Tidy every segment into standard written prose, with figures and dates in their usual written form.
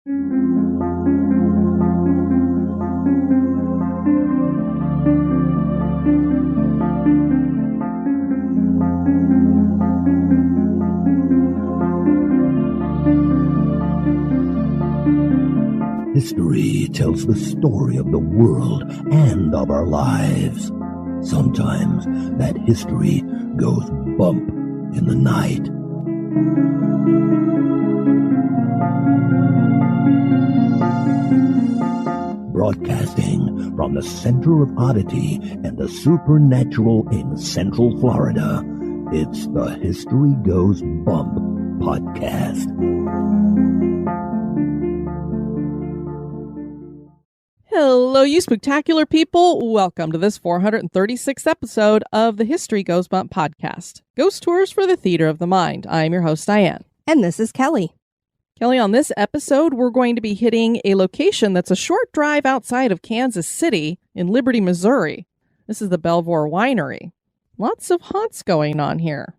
History tells the story of the world and of our lives. Sometimes that history goes bump in the night. Broadcasting from the center of Oddity and the supernatural in Central Florida, it's the History Goes Bump podcast. Hello, you spectacular people. Welcome to this 436th episode of the History Goes Bump podcast. Ghost tours for the theater of the mind. I'm your host, Diane. And this is Kelly. Kelly, on this episode, we're going to be hitting a location that's a short drive outside of Kansas City in Liberty, Missouri. This is the Belvoir Winery. Lots of haunts going on here.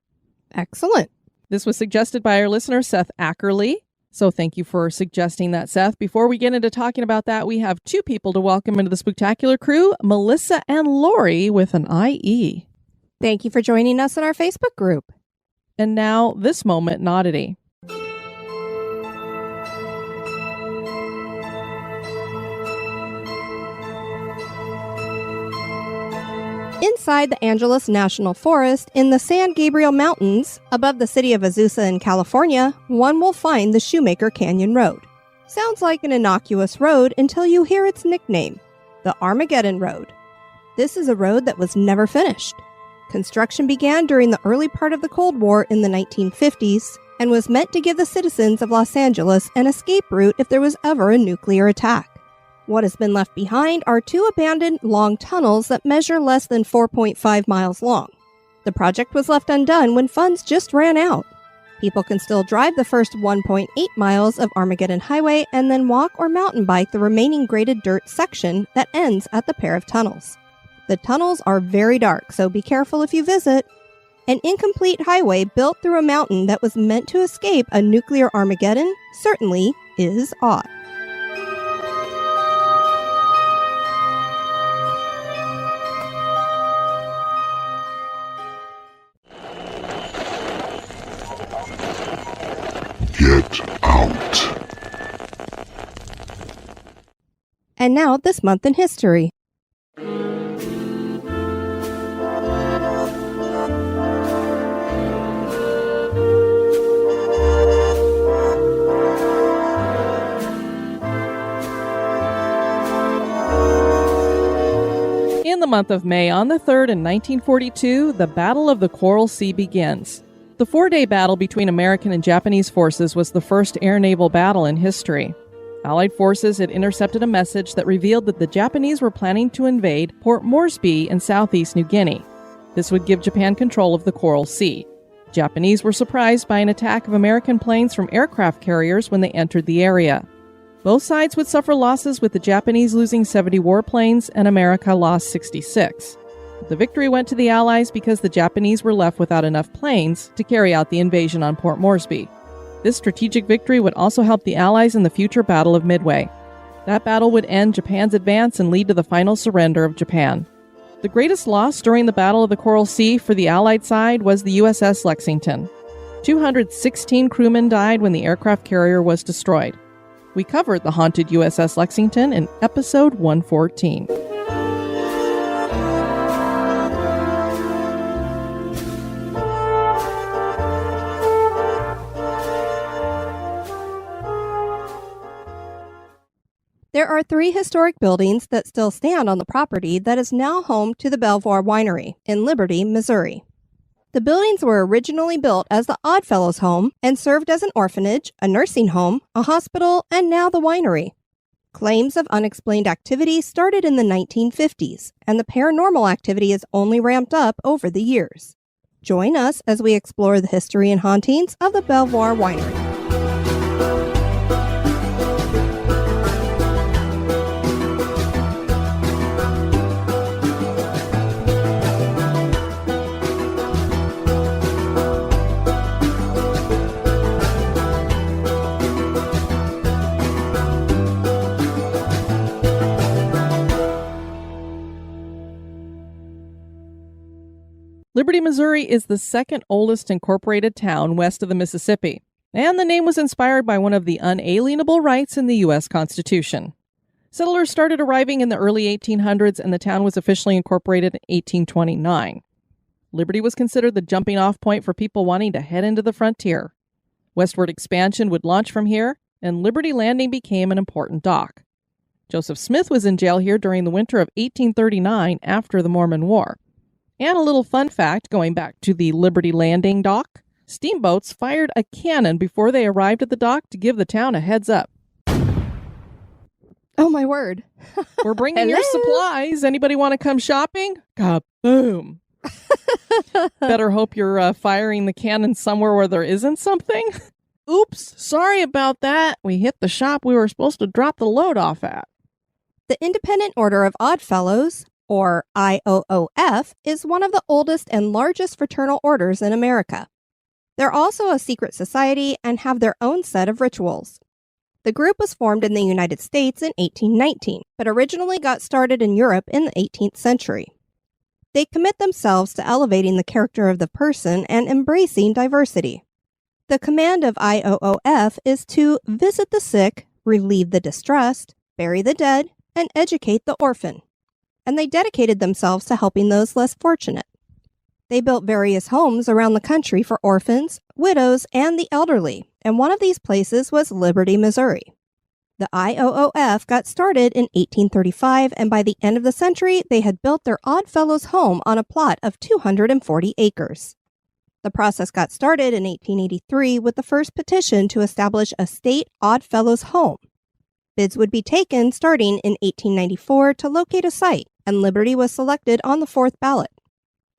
Excellent. This was suggested by our listener, Seth Ackerley. So thank you for suggesting that, Seth. Before we get into talking about that, we have two people to welcome into the spectacular crew, Melissa and Lori with an IE. Thank you for joining us in our Facebook group. And now, this moment in Oddity. Inside the Angeles National Forest in the San Gabriel Mountains, above the city of Azusa in California, one will find the Shoemaker Canyon Road. Sounds like an innocuous road until you hear its nickname, the Armageddon Road. This is a road that was never finished. Construction began during the early part of the Cold War in the 1950s and was meant to give the citizens of Los Angeles an escape route if there was ever a nuclear attack. What has been left behind are two abandoned long tunnels that measure less than 4.5 miles long. The project was left undone when funds just ran out. People can still drive the first 1.8 miles of Armageddon Highway and then walk or mountain bike the remaining graded dirt section that ends at the pair of tunnels. The tunnels are very dark, so be careful if you visit. An incomplete highway built through a mountain that was meant to escape a nuclear Armageddon certainly is odd. Get out. And now, this month in history. In the month of May, on the 3rd in 1942, the Battle of the Coral Sea begins. The 4-day battle between American and Japanese forces was the first air-naval battle in history. Allied forces had intercepted a message that revealed that the Japanese were planning to invade Port Moresby in southeast New Guinea. This would give Japan control of the Coral Sea. Japanese were surprised by an attack of American planes from aircraft carriers when they entered the area. Both sides would suffer losses, with the Japanese losing 70 warplanes and America lost 66. The victory went to the Allies because the Japanese were left without enough planes to carry out the invasion on Port Moresby. This strategic victory would also help the Allies in the future Battle of Midway. That battle would end Japan's advance and lead to the final surrender of Japan. The greatest loss during the Battle of the Coral Sea for the Allied side was the USS Lexington. 216 crewmen died when the aircraft carrier was destroyed. We covered the haunted USS Lexington in episode 114. There are 3 historic buildings that still stand on the property that is now home to the Belvoir Winery in Liberty, Missouri. The buildings were originally built as the Oddfellows home and served as an orphanage, a nursing home, a hospital, and now the winery. Claims of unexplained activity started in the 1950s, and the paranormal activity has only ramped up over the years. Join us as we explore the history and hauntings of the Belvoir Winery. Missouri is the second oldest incorporated town west of the Mississippi, and the name was inspired by one of the unalienable rights in the U.S. Constitution. Settlers started arriving in the early 1800s, and the town was officially incorporated in 1829. Liberty was considered the jumping-off point for people wanting to head into the frontier. Westward expansion would launch from here, and Liberty Landing became an important dock. Joseph Smith was in jail here during the winter of 1839 after the Mormon War. And a little fun fact, going back to the Liberty Landing dock, steamboats fired a cannon before they arrived at the dock to give the town a heads up. Oh, my word. We're bringing your supplies. Anybody want to come shopping? Kaboom. Better hope you're firing the cannon somewhere where there isn't something. Oops, sorry about that. We hit the shop we were supposed to drop the load off at. The Independent Order of Oddfellows, or IOOF, is one of the oldest and largest fraternal orders in America. They're also a secret society and have their own set of rituals. The group was formed in the United States in 1819, but originally got started in Europe in the 18th century. They commit themselves to elevating the character of the person and embracing diversity. The command of IOOF is to visit the sick, relieve the distressed, bury the dead, and educate the orphan. And they dedicated themselves to helping those less fortunate. They built various homes around the country for orphans, widows, and the elderly, and one of these places was Liberty, Missouri. The IOOF got started in 1835, and by the end of the century, they had built their Oddfellows home on a plot of 240 acres. The process got started in 1883 with the first petition to establish a state Oddfellows home. Bids would be taken starting in 1894 to locate a site, and Liberty was selected on the fourth ballot.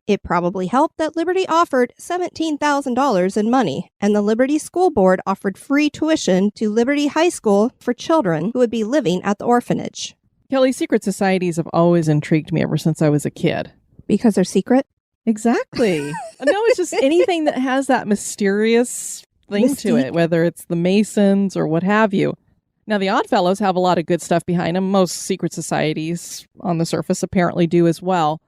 It probably helped that Liberty offered $17,000 in money, and the Liberty School Board offered free tuition to Liberty High School for children who would be living at the orphanage. Kelly, secret societies have always intrigued me ever since I was a kid. Because they're secret? Exactly. No, it's just anything that has that mysterious thing to it, whether it's the Masons or what have you. Now, the Oddfellows have a lot of good stuff behind them. Most secret societies on the surface apparently do as well.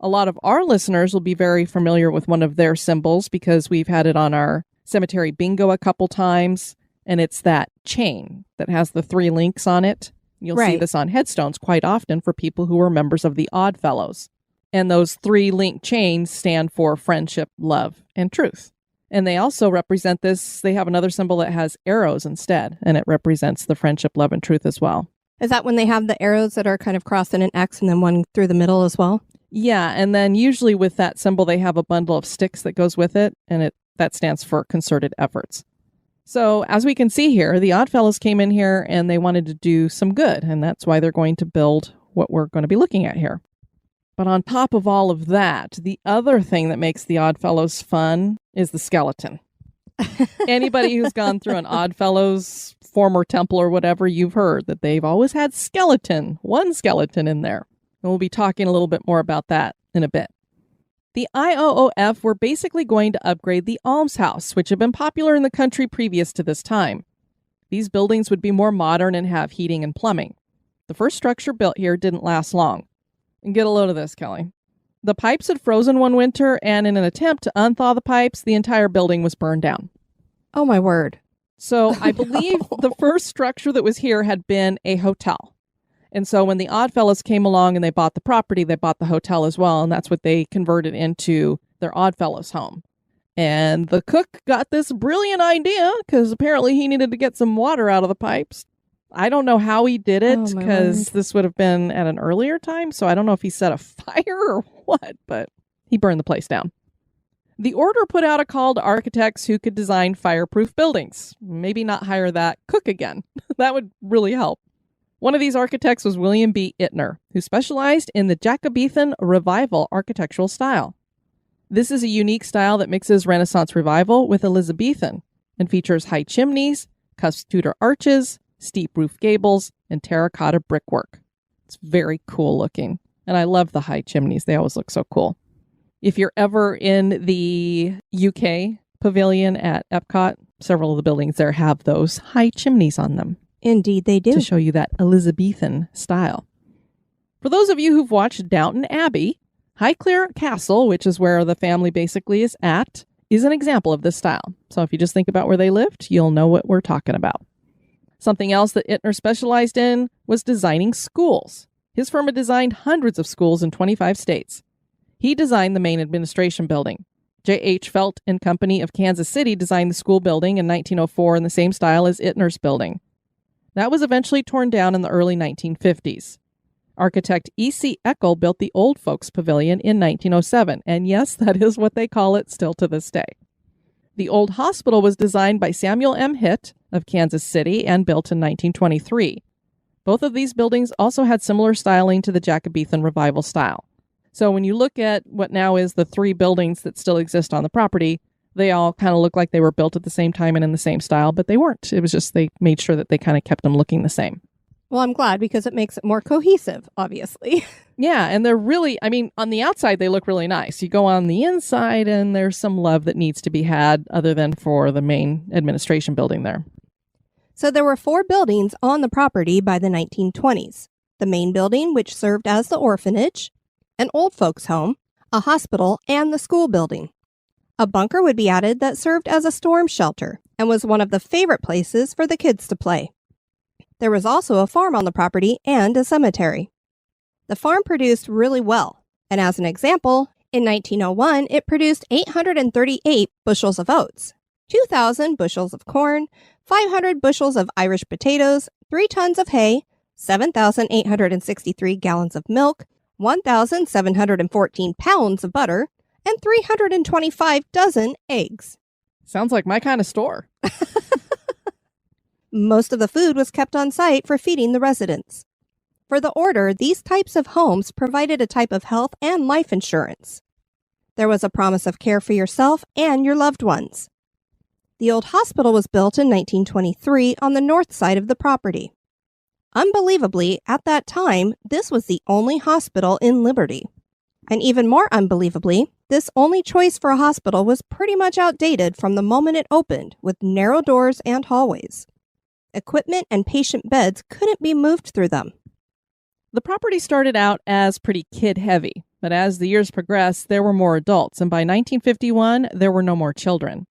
A lot of our listeners will be very familiar with one of their symbols because we've had it on our cemetery bingo a couple times, and it's that chain that has the 3 links on it. You'll see this on headstones quite often for people who are members of the Oddfellows. And those 3 link chains stand for friendship, love, and truth. And they also represent this. They have another symbol that has arrows instead, and it represents the friendship, love, and truth as well. Is that when they have the arrows that are kind of crossed in an X and then one through the middle as well? Yeah, and then usually with that symbol, they have a bundle of sticks that goes with it, and that stands for concerted efforts. So as we can see here, the Oddfellows came in here and they wanted to do some good, and that's why they're going to build what we're going to be looking at here. But on top of all of that, the other thing that makes the Oddfellows fun is the skeleton. Anybody who's gone through an Oddfellows former temple or whatever, you've heard that they've always had one skeleton in there. And we'll be talking a little bit more about that in a bit. The IOOF were basically going to upgrade the almshouse, which had been popular in the country previous to this time. These buildings would be more modern and have heating and plumbing. The first structure built here didn't last long. And get a load of this, Kelly. The pipes had frozen one winter, and in an attempt to unthaw the pipes, the entire building was burned down. Oh, my word. So I believe the first structure that was here had been a hotel. And so when the Oddfellows came along and they bought the property, they bought the hotel as well. And that's what they converted into their Oddfellows home. And the cook got this brilliant idea because apparently he needed to get some water out of the pipes. I don't know how he did it because this would have been at an earlier time. So I don't know if he set a fire or what, but he burned the place down. The order put out a call to architects who could design fireproof buildings. Maybe not hire that cook again. That would really help. One of these architects was William B. Ittner, who specialized in the Jacobean Revival architectural style. This is a unique style that mixes Renaissance Revival with Elizabethan and features high chimneys, cusped Tudor arches, steep roof gables, and terracotta brickwork. It's very cool looking, and I love the high chimneys. They always look so cool. If you're ever in the UK pavilion at Epcot, several of the buildings there have those high chimneys on them. Indeed, they do. To show you that Elizabethan style. For those of you who've watched Downton Abbey, Highclere Castle, which is where the family basically is at, is an example of this style. So if you just think about where they lived, you'll know what we're talking about. Something else that Ittner specialized in was designing schools. His firm had designed hundreds of schools in 25 states. He designed the main administration building. J.H. Felt and Company of Kansas City designed the school building in 1904 in the same style as Ittner's building. That was eventually torn down in the early 1950s. Architect E.C. Eckel built the Old Folks Pavilion in 1907, and yes, that is what they call it still to this day. The old hospital was designed by Samuel M. Hitt of Kansas City and built in 1923. Both of these buildings also had similar styling to the Jacobean Revival style. So when you look at what now is the 3 buildings that still exist on the property, they all kind of look like they were built at the same time and in the same style, but they weren't. It was just they made sure that they kind of kept them looking the same. Well, I'm glad because it makes it more cohesive, obviously. Yeah, and they're really, on the outside, they look really nice. You go on the inside, and there's some love that needs to be had other than for the main administration building there. So there were 4 buildings on the property by the 1920s. The main building, which served as the orphanage, an old folks' home, a hospital, and the school building. A bunker would be added that served as a storm shelter and was one of the favorite places for the kids to play. There was also a farm on the property and a cemetery. The farm produced really well, and as an example, in 1901 it produced 838 bushels of oats, 2,000 bushels of corn, 500 bushels of Irish potatoes, 3 tons of hay, 7,863 gallons of milk, 1,714 pounds of butter, and 325 dozen eggs. Sounds like my kind of store. Most of the food was kept on site for feeding the residents. For the order, these types of homes provided a type of health and life insurance. There was a promise of care for yourself and your loved ones. The old hospital was built in 1923 on the north side of the property. Unbelievably, at that time, this was the only hospital in Liberty. And even more unbelievably, this only choice for a hospital was pretty much outdated from the moment it opened, with narrow doors and hallways. Equipment and patient beds couldn't be moved through them. The property started out as pretty kid-heavy, but as the years progressed, there were more adults, and by 1951, there were no more children.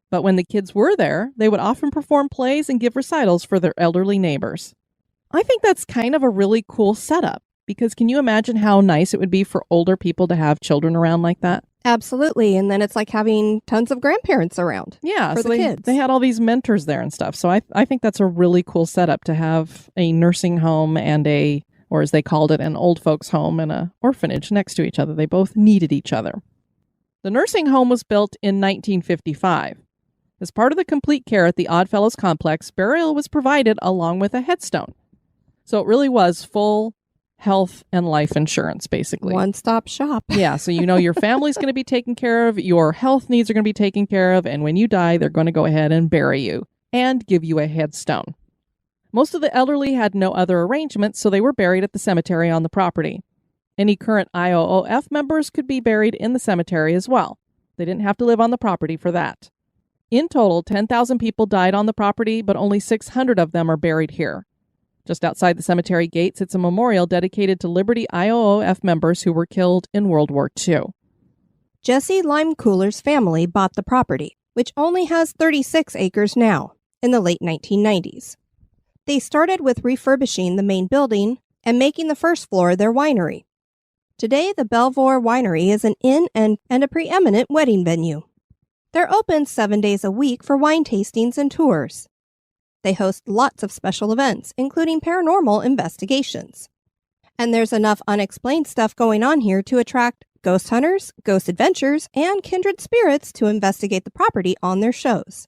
But when the kids were there, they would often perform plays and give recitals for their elderly neighbors. I think that's kind of a really cool setup, because can you imagine how nice it would be for older people to have children around like that? Absolutely, and then it's like having tons of grandparents around. Yeah, for so the kids. They had all these mentors there and stuff. So I think that's a really cool setup to have a nursing home and or as they called it, an old folks home and an orphanage next to each other. They both needed each other. The nursing home was built in 1955. As part of the complete care at the Oddfellows complex, burial was provided along with a headstone. So it really was full health and life insurance, basically. One-stop shop. Yeah, so you know your family's going to be taken care of, your health needs are going to be taken care of, and when you die, they're going to go ahead and bury you and give you a headstone. Most of the elderly had no other arrangements, so they were buried at the cemetery on the property. Any current IOOF members could be buried in the cemetery as well. They didn't have to live on the property for that. In total, 10,000 people died on the property, but only 600 of them are buried here. Just outside the cemetery gates, it's a memorial dedicated to Liberty IOOF members who were killed in World War II. Jesse Limecooler's family bought the property, which only has 36 acres now, in the late 1990s. They started with refurbishing the main building and making the first floor their winery. Today, the Belvoir Winery is an inn and a preeminent wedding venue. They're open 7 days a week for wine tastings and tours. They host lots of special events, including paranormal investigations. And there's enough unexplained stuff going on here to attract ghost hunters, ghost adventures, and kindred spirits to investigate the property on their shows.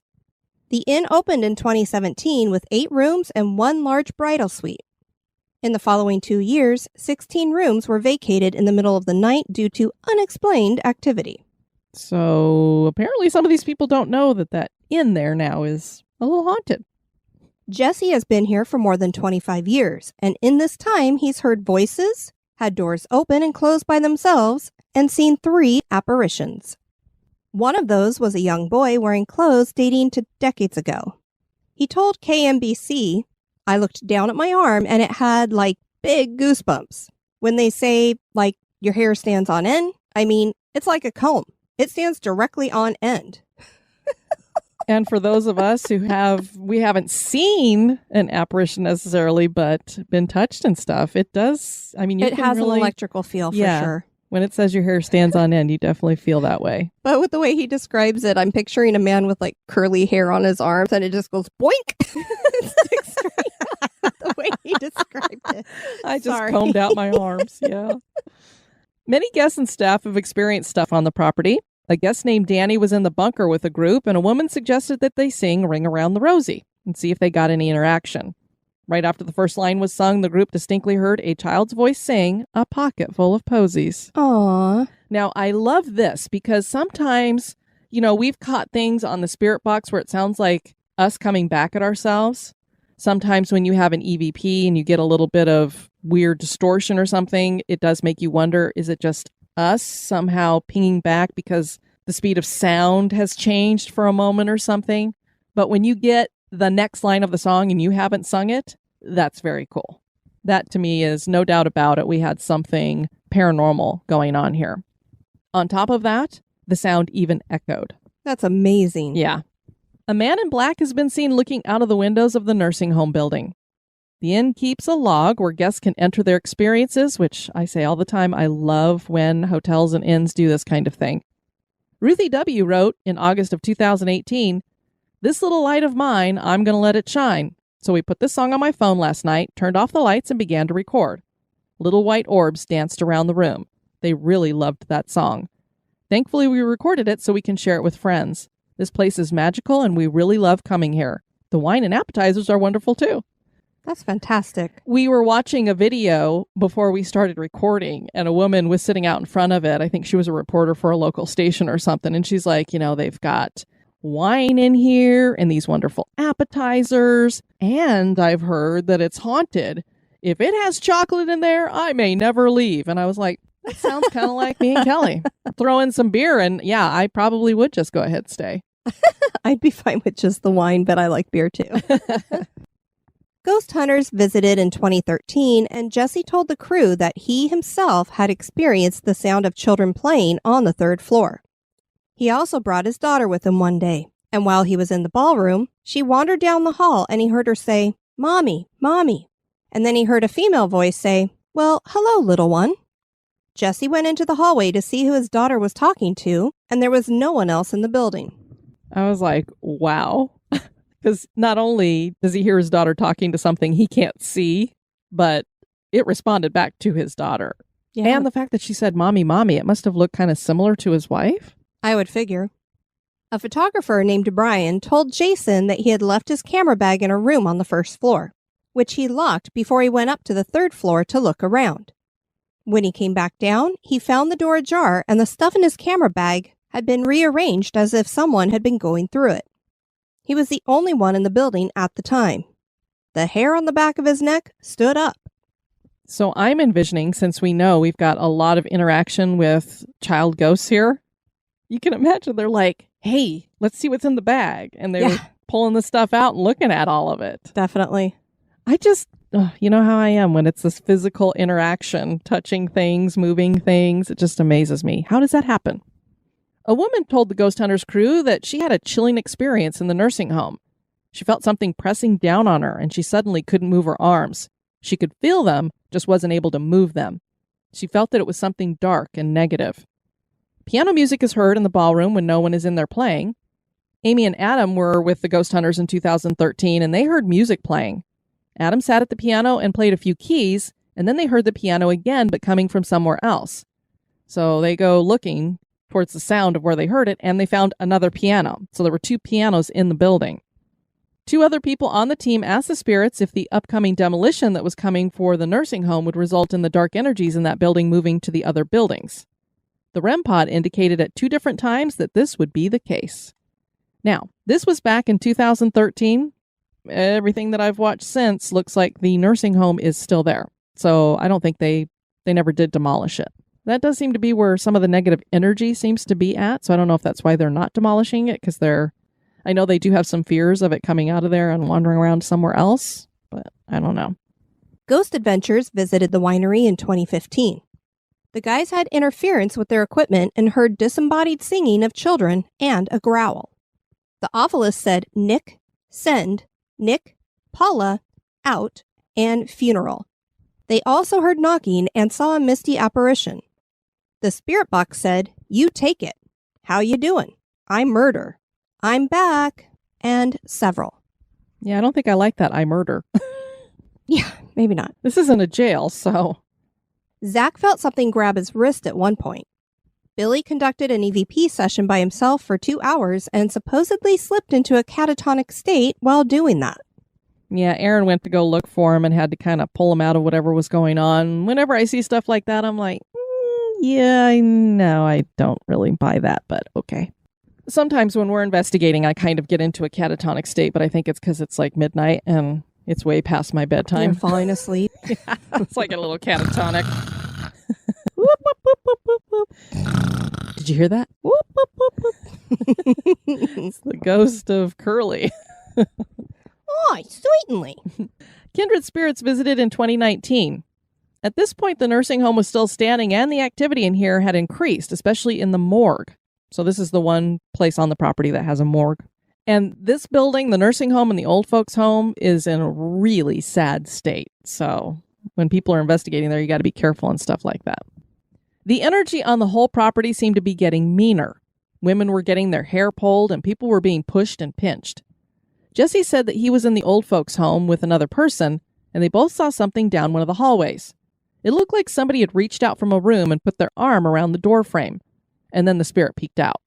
The inn opened in 2017 with 8 rooms and 1 large bridal suite. In the following 2 years, 16 rooms were vacated in the middle of the night due to unexplained activity. So apparently some of these people don't know that inn there now is a little haunted. Jesse has been here for more than 25 years, and in this time he's heard voices, had doors open and close by themselves, and seen 3 apparitions. One of those was a young boy wearing clothes dating to decades ago. He told KMBC, "I looked down at my arm and it had, big goosebumps." When they say, Your hair stands on end. I mean, it's like a comb. It stands directly on end. And for those of us who we haven't seen an apparition necessarily, but been touched and stuff, it does. I mean, It has an electrical feel for sure. When it says your hair stands on end, you definitely feel that way. But with the way he describes it, I'm picturing a man with like curly hair on his arms and it just goes boink. It sticks straight. The way he described it. I just combed out my arms. Yeah. Many guests and staff have experienced stuff on the property. A guest named Danny was in the bunker with a group, and a woman suggested that they sing Ring Around the Rosie and see if they got any interaction. Right after the first line was sung, the group distinctly heard a child's voice sing, "A pocket full of posies." Aww. Now, I love this because sometimes, we've caught things on the spirit box where it sounds like us coming back at ourselves. Sometimes when you have an EVP and you get a little bit of weird distortion or something, it does make you wonder, is it just us somehow pinging back because the speed of sound has changed for a moment or something? But when you get the next line of the song and you haven't sung it, that's very cool. That to me is no doubt about it. We had something paranormal going on here. On top of that, the sound even echoed. That's amazing. Yeah. A man in black has been seen looking out of the windows of the nursing home building. The inn keeps a log where guests can enter their experiences, which I say all the time, I love when hotels and inns do this kind of thing. Ruthie W. wrote in August of 2018, "This little light of mine, I'm going to let it shine. So we put this song on my phone last night, turned off the lights, and began to record. Little white orbs danced around the room. They really loved that song. Thankfully, we recorded it so we can share it with friends. This place is magical, and we really love coming here. The wine and appetizers are wonderful, too." That's fantastic. We were watching a video before we started recording, and a woman was sitting out in front of it. I think she was a reporter for a local station or something. And she's like, they've got wine in here and these wonderful appetizers. And I've heard that it's haunted. If it has chocolate in there, I may never leave. And I was like, that sounds kind of like me and Kelly. Throw in some beer and yeah, I probably would just go ahead and stay. I'd be fine with just the wine, but I like beer too. Ghost hunters visited in 2013, and Jesse told the crew that he himself had experienced the sound of children playing on the third floor. He also brought his daughter with him one day, and while he was in the ballroom, she wandered down the hall and he heard her say, "Mommy, Mommy." And then he heard a female voice say, "Well, hello, little one." Jesse went into the hallway to see who his daughter was talking to, and there was no one else in the building. I was like, wow. Because not only does he hear his daughter talking to something he can't see, but it responded back to his daughter. Yeah. And the fact that she said, "Mommy, Mommy," it must have looked kind of similar to his wife. I would figure. A photographer named Brian told Jason that he had left his camera bag in a room on the first floor, which he locked before he went up to the third floor to look around. When he came back down, he found the door ajar and the stuff in his camera bag had been rearranged as if someone had been going through it. He was the only one in the building at the time. The hair on the back of his neck stood up. So I'm envisioning, since we know we've got a lot of interaction with child ghosts here, you can imagine they're like, "Hey, let's see what's in the bag." And they're pulling the stuff out and looking at all of it. Definitely. I just, you know how I am when it's this physical interaction, touching things, moving things. It just amazes me. How does that happen? A woman told the Ghost Hunters crew that she had a chilling experience in the nursing home. She felt something pressing down on her, and she suddenly couldn't move her arms. She could feel them, just wasn't able to move them. She felt that it was something dark and negative. Piano music is heard in the ballroom when no one is in there playing. Amy and Adam were with the Ghost Hunters in 2013, and they heard music playing. Adam sat at the piano and played a few keys, and then they heard the piano again, but coming from somewhere else. So they go looking towards the sound of where they heard it, and they found another piano. So there were 2 pianos in the building. 2 other people on the team asked the spirits if the upcoming demolition that was coming for the nursing home would result in the dark energies in that building moving to the other buildings. The REM pod indicated at 2 different times that this would be the case. Now, this was back in 2013. Everything that I've watched since looks like the nursing home is still there. So I don't think they never did demolish it. That does seem to be where some of the negative energy seems to be at. So I don't know if that's why they're not demolishing it, because I know they do have some fears of it coming out of there and wandering around somewhere else, but I don't know. Ghost Adventures visited the winery in 2015. The guys had interference with their equipment and heard disembodied singing of children and a growl. The ovilist said Nick, send, Nick, Paula, out, and funeral. They also heard knocking and saw a misty apparition. The spirit box said, you take it. How you doing? I murder. I'm back. And several. Yeah, I don't think I like that I murder. Yeah, maybe not. This isn't a jail, so... Zach felt something grab his wrist at one point. Billy conducted an EVP session by himself for 2 hours and supposedly slipped into a catatonic state while doing that. Yeah, Aaron went to go look for him and had to kind of pull him out of whatever was going on. Whenever I see stuff like that, I'm like, yeah, I know I don't really buy that, but okay. Sometimes when we're investigating, I kind of get into a catatonic state, but I think it's because it's like midnight and it's way past my bedtime. You're falling asleep. Yeah, it's like a little catatonic. Did you hear that? It's the ghost of Curly. Oh, certainly. Kindred spirits visited in 2019. At this point, the nursing home was still standing and the activity in here had increased, especially in the morgue. So this is the one place on the property that has a morgue. And this building, the nursing home and the old folks home, is in a really sad state. So when people are investigating there, you got to be careful and stuff like that. The energy on the whole property seemed to be getting meaner. Women were getting their hair pulled and people were being pushed and pinched. Jesse said that he was in the old folks home with another person and they both saw something down one of the hallways. It looked like somebody had reached out from a room and put their arm around the door frame. And then the spirit peeked out.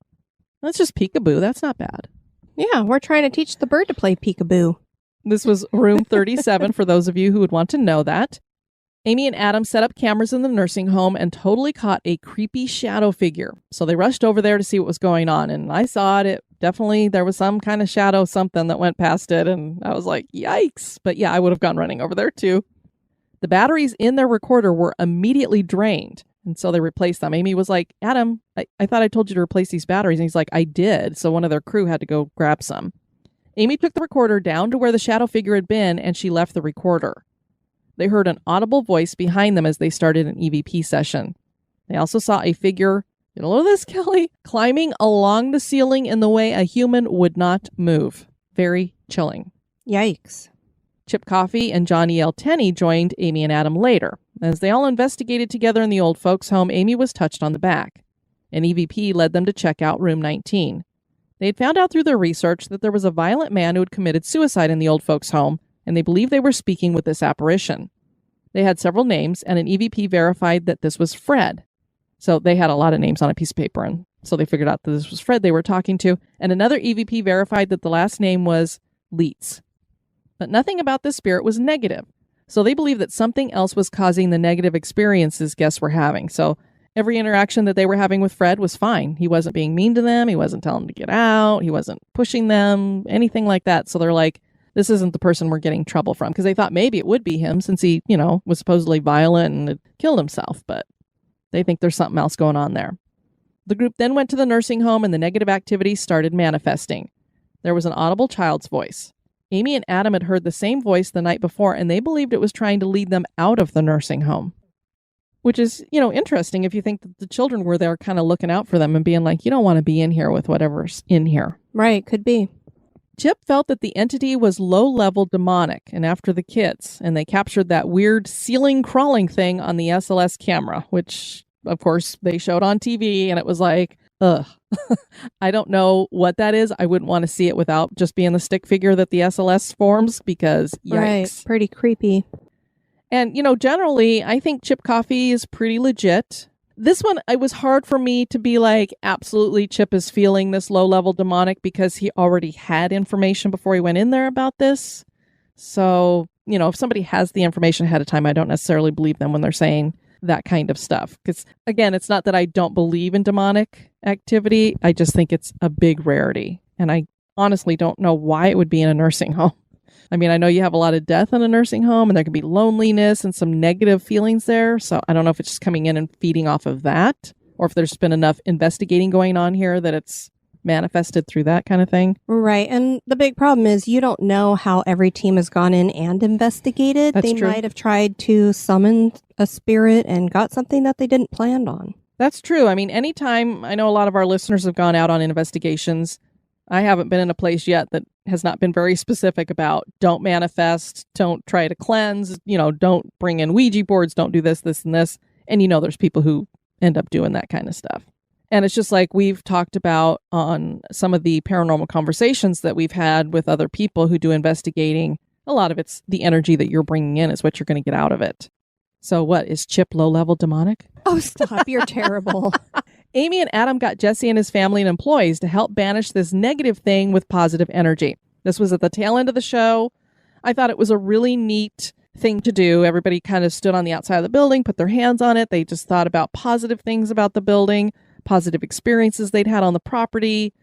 That's just peekaboo. That's not bad. Yeah, we're trying to teach the bird to play peekaboo. This was room 37 for those of you who would want to know that. Amy and Adam set up cameras in the nursing home and totally caught a creepy shadow figure. So they rushed over there to see what was going on. And I saw it. There was some kind of shadow, something that went past it. And I was like, yikes. But yeah, I would have gone running over there too. The batteries in their recorder were immediately drained. And so they replaced them. Amy was like, Adam, I thought I told you to replace these batteries. And he's like, I did. So one of their crew had to go grab some. Amy took the recorder down to where the shadow figure had been, and she left the recorder. They heard an audible voice behind them as they started an EVP session. They also saw a figure, you know this, Kelly, climbing along the ceiling in the way a human would not move. Very chilling. Yikes. Chip Coffey and Johnny L. Tenney joined Amy and Adam later. As they all investigated together in the old folks' home, Amy was touched on the back. An EVP led them to check out room 19. They had found out through their research that there was a violent man who had committed suicide in the old folks' home, and they believed they were speaking with this apparition. They had several names, and an EVP verified that this was Fred. So they had a lot of names on a piece of paper, and so they figured out that this was Fred they were talking to. And another EVP verified that the last name was Leitz. But nothing about this spirit was negative. So they believed that something else was causing the negative experiences guests were having. So every interaction that they were having with Fred was fine. He wasn't being mean to them. He wasn't telling them to get out. He wasn't pushing them, anything like that. So they're like, this isn't the person we're getting trouble from. Because they thought maybe it would be him since he, was supposedly violent and had killed himself. But they think there's something else going on there. The group then went to the nursing home and the negative activity started manifesting. There was an audible child's voice. Amy and Adam had heard the same voice the night before, and they believed it was trying to lead them out of the nursing home. Which is, interesting if you think that the children were there kind of looking out for them and being like, you don't want to be in here with whatever's in here. Right, could be. Chip felt that the entity was low-level demonic and after the kids, and they captured that weird ceiling crawling thing on the SLS camera, which, of course, they showed on TV, and it was like, ugh. I don't know what that is. I wouldn't want to see it without just being the stick figure that the SLS forms because yikes. Right, pretty creepy. And, generally, I think Chip Coffey is pretty legit. This one, it was hard for me to be like, absolutely, Chip is feeling this low-level demonic because he already had information before he went in there about this. So, if somebody has the information ahead of time, I don't necessarily believe them when they're saying that kind of stuff. Because, again, it's not that I don't believe in demonic activity. I just think it's a big rarity. And I honestly don't know why it would be in a nursing home. I mean, I know you have a lot of death in a nursing home and there can be loneliness and some negative feelings there. So I don't know if it's just coming in and feeding off of that or if there's been enough investigating going on here that it's manifested through that kind of thing. Right. And the big problem is you don't know how every team has gone in and investigated. That's they true. might have tried to summon a spirit and got something that they didn't plan on. That's true. I mean, anytime, I know a lot of our listeners have gone out on investigations. I haven't been in a place yet that has not been very specific about don't manifest, don't try to cleanse, don't bring in Ouija boards, don't do this, this, and this. And there's people who end up doing that kind of stuff. And it's just like we've talked about on some of the paranormal conversations that we've had with other people who do investigating. A lot of it's the energy that you're bringing in is what you're going to get out of it. So what, is Chip low-level demonic? Oh, stop. You're terrible. Amy and Adam got Jesse and his family and employees to help banish this negative thing with positive energy. This was at the tail end of the show. I thought it was a really neat thing to do. Everybody kind of stood on the outside of the building, put their hands on it. They just thought about positive things about the building, positive experiences they'd had on the property,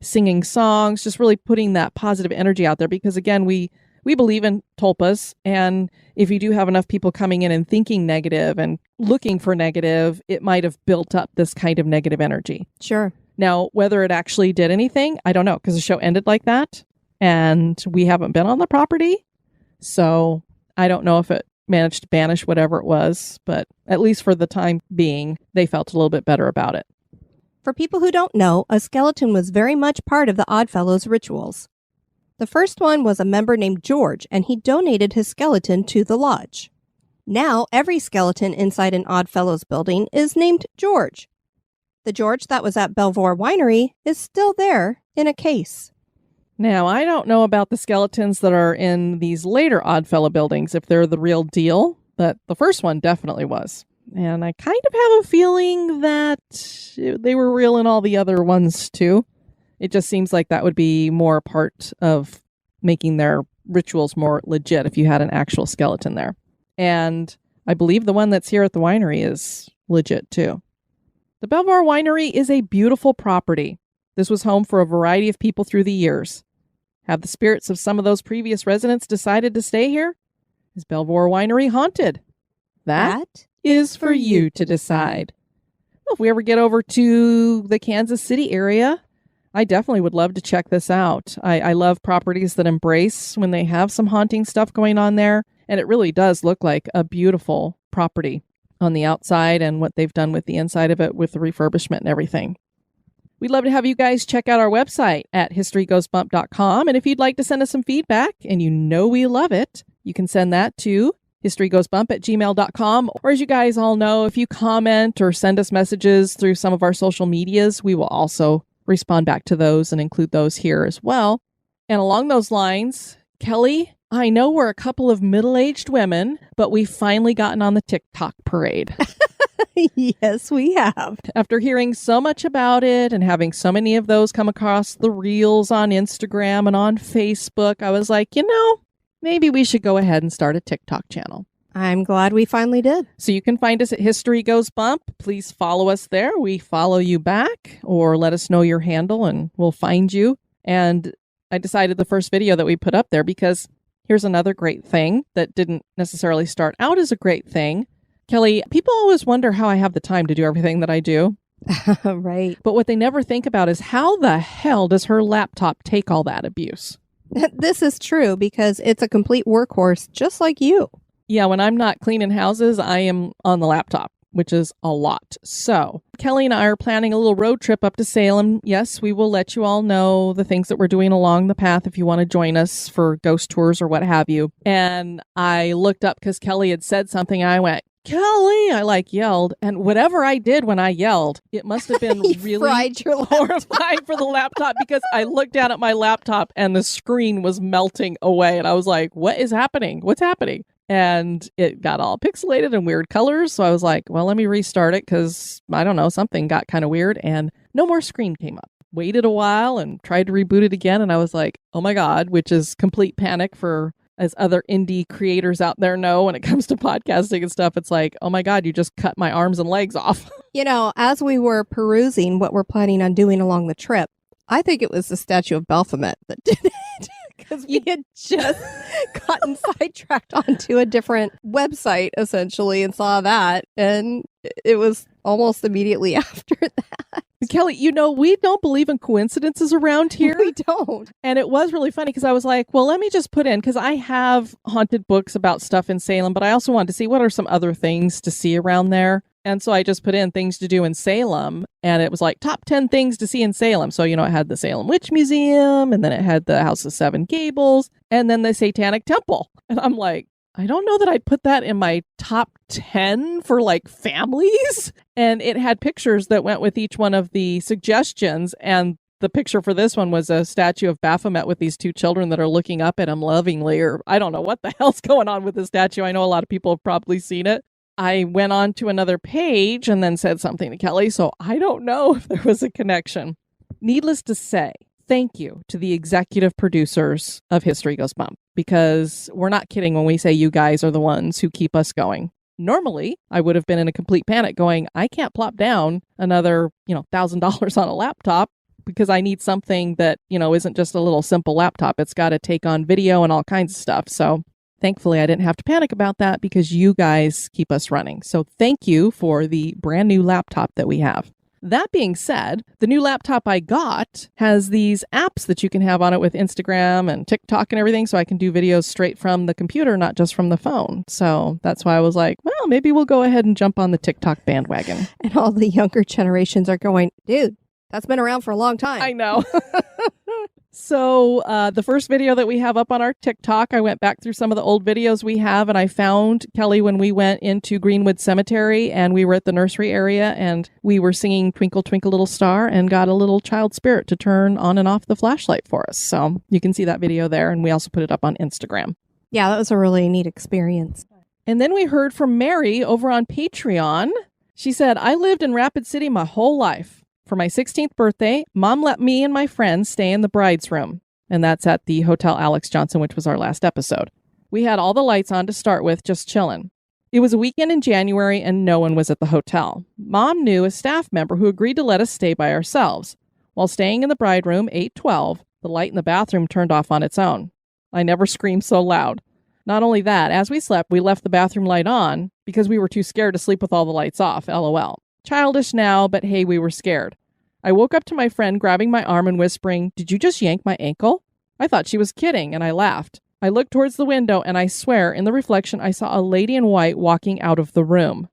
singing songs, just really putting that positive energy out there. Because again, we believe in tulpas, and if you do have enough people coming in and thinking negative and looking for negative, it might have built up this kind of negative energy. Sure. Now, whether it actually did anything, I don't know, because the show ended like that, and we haven't been on the property, so I don't know if it managed to banish whatever it was, but at least for the time being, they felt a little bit better about it. For people who don't know, a skeleton was very much part of the Oddfellows rituals. The first one was a member named George, and he donated his skeleton to the lodge. Now, every skeleton inside an Oddfellows building is named George. The George that was at Belvoir Winery is still there in a case. Now, I don't know about the skeletons that are in these later Oddfellow buildings, if they're the real deal, but the first one definitely was. And I kind of have a feeling that they were real in all the other ones, too. It just seems like that would be more part of making their rituals more legit if you had an actual skeleton there. And I believe the one that's here at the winery is legit, too. The Belvoir Winery is a beautiful property. This was home for a variety of people through the years. Have the spirits of some of those previous residents decided to stay here? Is Belvoir Winery haunted? That is for you to decide. Well, if we ever get over to the Kansas City area, I definitely would love to check this out. I love properties that embrace when they have some haunting stuff going on there. And it really does look like a beautiful property on the outside and what they've done with the inside of it with the refurbishment and everything. We'd love to have you guys check out our website at historygoesbump.com. And if you'd like to send us some feedback, and we love it, you can send that to historygoesbump@gmail.com. Or as you guys all know, if you comment or send us messages through some of our social medias, we will also respond back to those and include those here as well. And along those lines, Kelly, I know we're a couple of middle-aged women, but we've finally gotten on the TikTok parade. Yes, we have. After hearing so much about it and having so many of those come across the reels on Instagram and on Facebook, I was like, maybe we should go ahead and start a TikTok channel. I'm glad we finally did. So you can find us at History Goes Bump. Please follow us there. We follow you back, or let us know your handle and we'll find you. And I decided the first video that we put up there, because here's another great thing that didn't necessarily start out as a great thing. Kelly, people always wonder how I have the time to do everything that I do. Right. But what they never think about is how the hell does her laptop take all that abuse? This is true, because it's a complete workhorse, just like you. Yeah, when I'm not cleaning houses, I am on the laptop, which is a lot. So Kelly and I are planning a little road trip up to Salem. Yes, we will let you all know the things that we're doing along the path if you want to join us for ghost tours or what have you. And I looked up because Kelly had said something. I went, Kelly, I yelled. And whatever I did when I yelled, it must have been really horrifying for the laptop, because I looked down at my laptop and the screen was melting away. And I was like, what is happening? What's happening? And it got all pixelated and weird colors. So I was like, well, let me restart it, because I don't know, something got kind of weird and no more screen came up. Waited a while and tried to reboot it again. And I was like, oh my God, which is complete panic for, as other indie creators out there know, when it comes to podcasting and stuff. It's like, oh my God, you just cut my arms and legs off. As we were perusing what we're planning on doing along the trip, I think it was the statue of Baphomet that did it. Because we had just gotten sidetracked onto a different website, essentially, and saw that. And it was almost immediately after that. Kelly, we don't believe in coincidences around here. We don't. And it was really funny because I was like, well, let me just put in, because I have haunted books about stuff in Salem, but I also wanted to see what are some other things to see around there. And so I just put in things to do in Salem, and it was like top 10 things to see in Salem. So, it had the Salem Witch Museum, and then it had the House of Seven Gables, and then the Satanic Temple. And I'm like, I don't know that I'd put that in my top 10 for like families. And it had pictures that went with each one of the suggestions. And the picture for this one was a statue of Baphomet with these two children that are looking up at him lovingly, or I don't know what the hell's going on with the statue. I know a lot of people have probably seen it. I went on to another page and then said something to Kelly, so I don't know if there was a connection. Needless to say, thank you to the executive producers of History Goes Bump, because we're not kidding when we say you guys are the ones who keep us going. Normally, I would have been in a complete panic going, I can't plop down another, $1,000 on a laptop because I need something that, isn't just a little simple laptop. It's got to take on video and all kinds of stuff. So thankfully, I didn't have to panic about that because you guys keep us running. So thank you for the brand new laptop that we have. That being said, the new laptop I got has these apps that you can have on it with Instagram and TikTok and everything, so I can do videos straight from the computer, not just from the phone. So that's why I was like, well, maybe we'll go ahead and jump on the TikTok bandwagon. And all the younger generations are going, dude, that's been around for a long time. I know. So the first video that we have up on our TikTok, I went back through some of the old videos we have, and I found Kelly when we went into Greenwood Cemetery, and we were at the nursery area, and we were singing Twinkle, Twinkle, Little Star, and got a little child spirit to turn on and off the flashlight for us. So you can see that video there, and we also put it up on Instagram. Yeah, that was a really neat experience. And then we heard from Mary over on Patreon. She said, I lived in Rapid City my whole life. For my 16th birthday, Mom let me and my friends stay in the bride's room. And that's at the Hotel Alex Johnson, which was our last episode. We had all the lights on to start with, just chilling. It was a weekend in January and no one was at the hotel. Mom knew a staff member who agreed to let us stay by ourselves. While staying in the bride room, 812, the light in the bathroom turned off on its own. I never screamed so loud. Not only that, as we slept, we left the bathroom light on because we were too scared to sleep with all the lights off, LOL. Childish now, but hey, we were scared. I woke up to my friend grabbing my arm and whispering, "Did you just yank my ankle?" I thought she was kidding, and I laughed. I looked towards the window, and I swear, in the reflection, I saw a lady in white walking out of the room.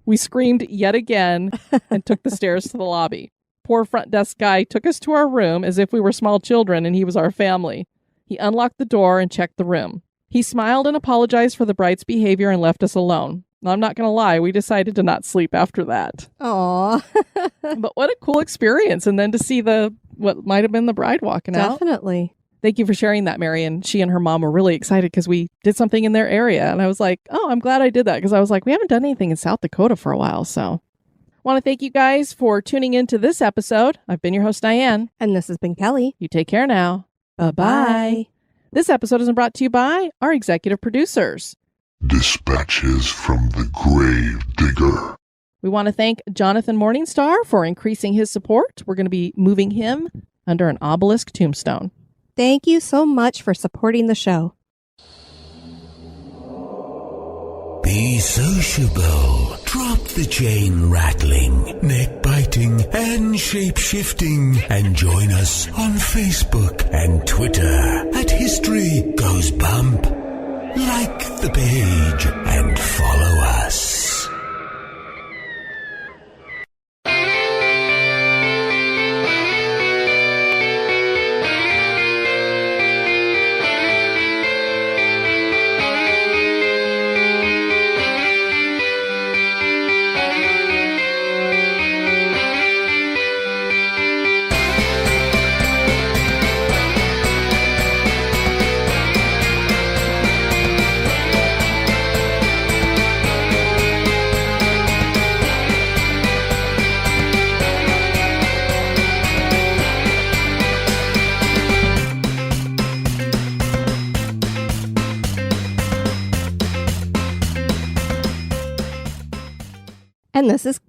We screamed yet again and took the stairs to the lobby. Poor front desk guy took us to our room as if we were small children and he was our family. He unlocked the door and checked the room. He smiled and apologized for the bride's behavior and left us alone. I'm not going to lie, we decided to not sleep after that. Aw. But what a cool experience. And then to see what might have been the bride walking out. Definitely. Thank you for sharing that, Mary. And she and her mom were really excited because we did something in their area. And I was like, oh, I'm glad I did that, because I was like, we haven't done anything in South Dakota for a while. So want to thank you guys for tuning into this episode. I've been your host, Diane. And this has been Kelly. You take care now. Bye-bye. This episode is brought to you by our executive producers. Dispatches from the Grave Digger. We want to thank Jonathan Morningstar for increasing his support. We're going to be moving him under an obelisk tombstone. Thank you so much for supporting the show. Be sociable. Drop the chain rattling, neck biting, and shape shifting, and join us on Facebook and Twitter at History Goes Bump. Like the page and follow us. And this is...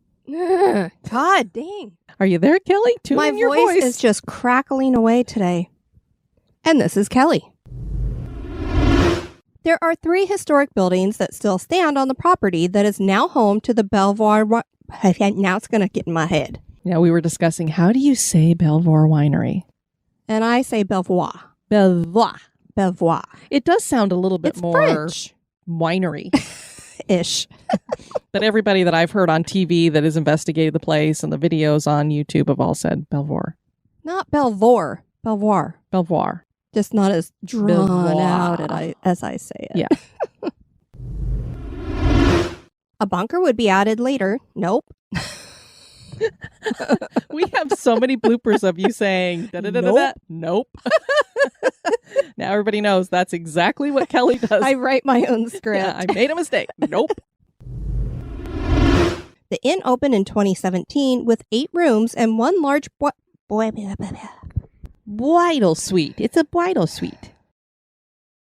God dang. Are you there, Kelly? Tune My in your voice is just crackling away today. And this is Kelly. There are 3 historic buildings that still stand on the property that is now home to the Belvoir... Now it's going to get in my head. Yeah, we were discussing, how do you say Belvoir Winery? And I say Belvoir. Belvoir. Belvoir. It does sound a little bit It's more French. winery-ish. Ish. But everybody that I've heard on TV that has investigated the place and the videos on YouTube have all said Belvoir. Not Belvoir. Belvoir. Belvoir. Just not as drawn Belvoir. out as I say it. Yeah. A bunker would be added later. Nope. We have so many bloopers of you saying, da-da-da-da-da. Nope. Now everybody knows that's exactly what Kelly does. I write my own script. Yeah, I made a mistake. Nope. The inn opened in 2017 with 8 rooms and one large Bridal suite. It's a bridal suite.